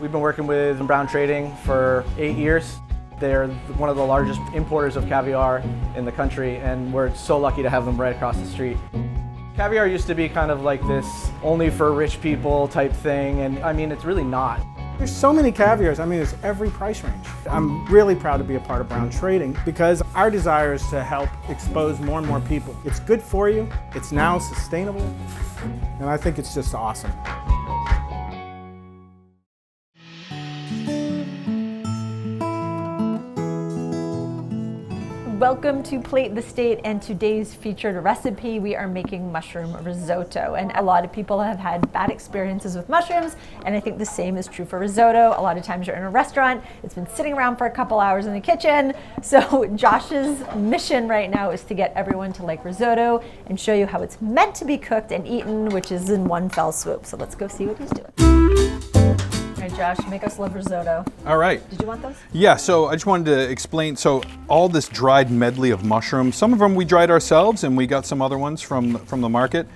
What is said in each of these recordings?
We've been working with Brown Trading for 8 years. They're one of the largest importers of caviar in the country, and we're so lucky to have them right across the street. Caviar used to be kind of like this only for rich people type thing, and I mean, it's really not. There's so many caviars, I mean, there's every price range. I'm really proud to be a part of Brown Trading because our desire is to help expose more and more people. It's good for you, it's now sustainable, and I think it's just awesome. Welcome to Plate the State, and today's featured recipe, we are making mushroom risotto. And a lot of people have had bad experiences with mushrooms, and I think the same is true for risotto. A lot of times you're in a restaurant, it's been sitting around for a couple hours in the kitchen. So Josh's mission right now is to get everyone to like risotto and show you how it's meant to be cooked and eaten, which is in one fell swoop. So let's go see what he's doing. All right, Josh, make us love risotto. All right. Did you want those? Yeah, so I just wanted to explain, so all this dried medley of mushrooms, some of them we dried ourselves and we got some other ones from the market.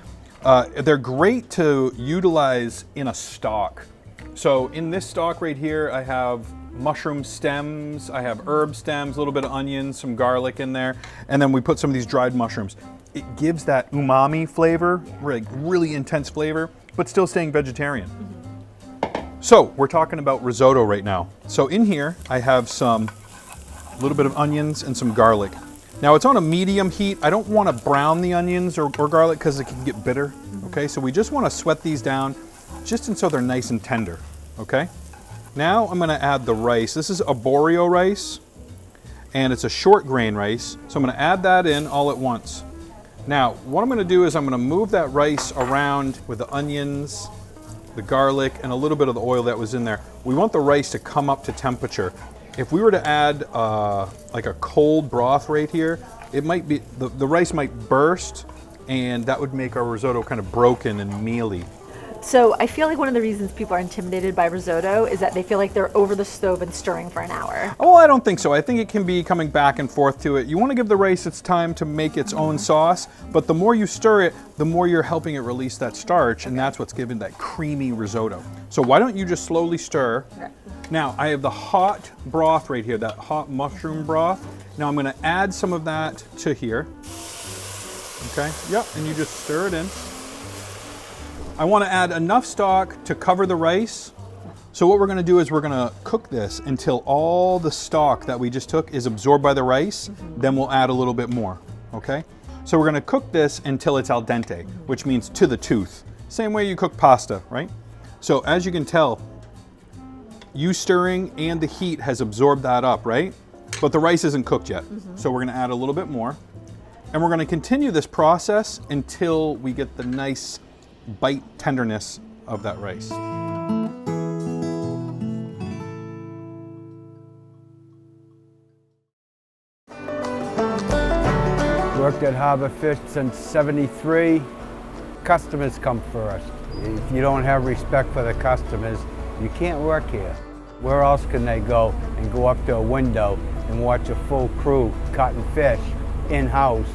They're great to utilize in a stock. So in this stock right here, I have mushroom stems, I have herb stems, a little bit of onions, some garlic in there, and then we put some of these dried mushrooms. It gives that umami flavor, really intense flavor, but still staying vegetarian. So we're talking about risotto right now. So in here, I have a little bit of onions and some garlic. Now it's on a medium heat. I don't want to brown the onions or garlic because it can get bitter, okay? So we just want to sweat these down just so they're nice and tender, okay? Now I'm gonna add the rice. This is arborio rice, and it's a short grain rice. So I'm gonna add that in all at once. Now, what I'm gonna do is I'm gonna move that rice around with the onions, the garlic, and a little bit of the oil that was in there. We want the rice to come up to temperature. If we were to add like a cold broth right here, it might be, the rice might burst, and that would make our risotto kind of broken and mealy. So I feel like one of the reasons people are intimidated by risotto is that they feel like they're over the stove and stirring for an hour. Well, I don't think so. I think it can be coming back and forth to it. You want to give the rice its time to make its own sauce, but the more you stir it, the more you're helping it release that starch, and that's what's giving that creamy risotto. So why don't you just slowly stir? Okay. Now, I have the hot broth right here, that hot mushroom broth. Now I'm going to add some of that to here. Okay, yep, and you just stir it in. I want to add enough stock to cover the rice. So what we're going to do is we're going to cook this until all the stock that we just took is absorbed by the rice. Then we'll add a little bit more, okay? So we're going to cook this until it's al dente, which means to the tooth. Same way you cook pasta, right? So as you can tell, you stirring and the heat has absorbed that up, right? But the rice isn't cooked yet. So we're going to add a little bit more. And we're going to continue this process until we get the nice bite tenderness of that rice. Worked at Harbor Fish since '73. Customers come first. If you don't have respect for the customers, you can't work here. Where else can they go and go up to a window and watch a full crew cutting fish in-house,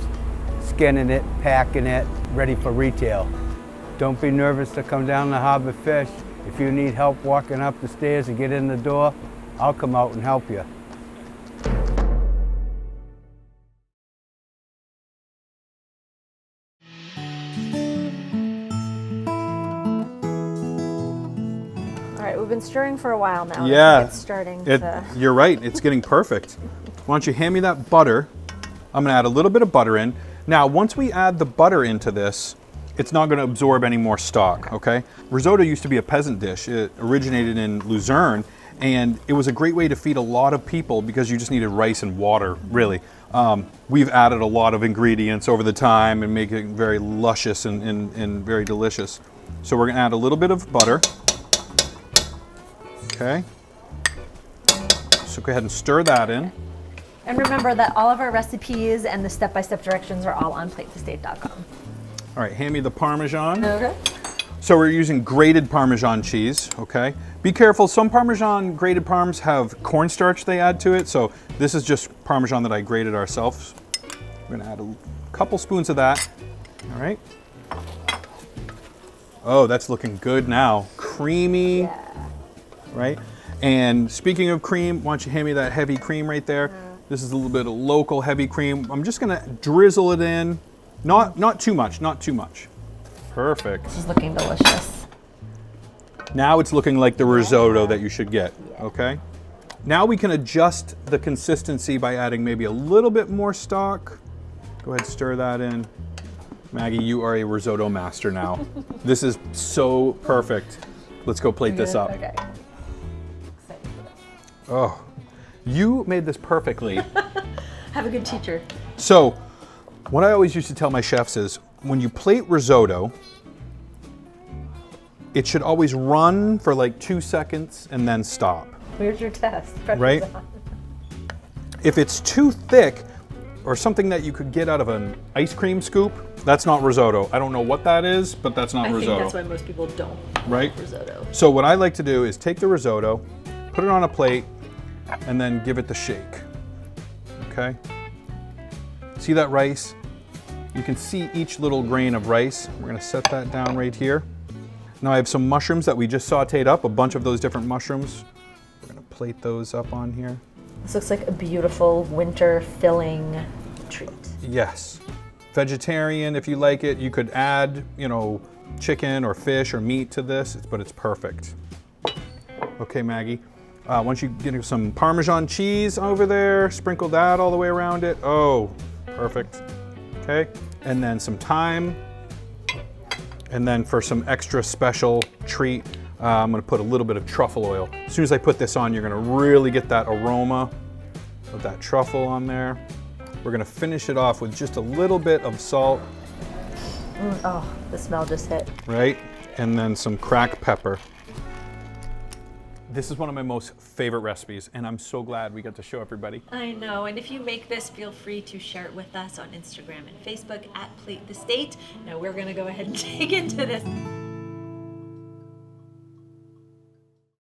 skinning it, packing it, ready for retail? Don't be nervous to come down to Harbor Fish. If you need help walking up the stairs and get in the door, I'll come out and help you. All right, we've been stirring for a while now. Yeah, it's starting to... You're right, it's getting perfect. Why don't you hand me that butter? I'm gonna add a little bit of butter in. Now, once we add the butter into this, it's not going to absorb any more stock, okay? Risotto used to be a peasant dish. It originated in Luzerne, and it was a great way to feed a lot of people because you just needed rice and water, really. We've added a lot of ingredients over the time and make it very luscious and very delicious. So we're going to add a little bit of butter. Okay. So go ahead and stir that in. And remember that all of our recipes and the step-by-step directions are all on platethestate.com. All right, hand me the Parmesan. Okay. So we're using grated Parmesan cheese, okay? Be careful, some Parmesan grated Parms have cornstarch they add to it, so this is just Parmesan that I grated ourselves. We're gonna add a couple spoons of that, all right? Oh, that's looking good now. Creamy. Yeah. right? And speaking of cream, why don't you hand me that heavy cream right there? This is a little bit of local heavy cream. I'm just gonna drizzle it in. Not too much, not too much. Perfect. This is looking delicious. Now it's looking like the risotto that you should get, okay? Now we can adjust the consistency by adding maybe a little bit more stock. Go ahead, stir that in. Maggie, you are a risotto master now. This is so perfect. Let's go plate this up. Okay. Oh, you made this perfectly. Have a good teacher. So, what I always used to tell my chefs is, when you plate risotto, it should always run for like 2 seconds and then stop. Where's your test? Right? If it's too thick, or something that you could get out of an ice cream scoop, that's not risotto. I don't know what that is, but that's not risotto. I think that's why most people don't right? like risotto. So what I like to do is take the risotto, put it on a plate, and then give it the shake. Okay? See that rice? You can see each little grain of rice. We're gonna set that down right here. Now I have some mushrooms that we just sauteed up, a bunch of those different mushrooms. We're gonna plate those up on here. This looks like a beautiful winter filling treat. Yes. Vegetarian, if you like it, you could add, you know, chicken or fish or meat to this, but it's perfect. Okay, Maggie. Once you get some Parmesan cheese over there, sprinkle that all the way around it. Oh, perfect. Okay, and then some thyme. And then for some extra special treat, I'm gonna put a little bit of truffle oil. As soon as I put this on, you're gonna really get that aroma of that truffle on there. We're gonna finish it off with just a little bit of salt. Oh, the smell just hit. Right? And then some cracked pepper. This is one of my most favorite recipes, and I'm so glad we got to show everybody. I know, and if you make this, feel free to share it with us on Instagram and Facebook at Plate the State. Now we're gonna go ahead and dig into this.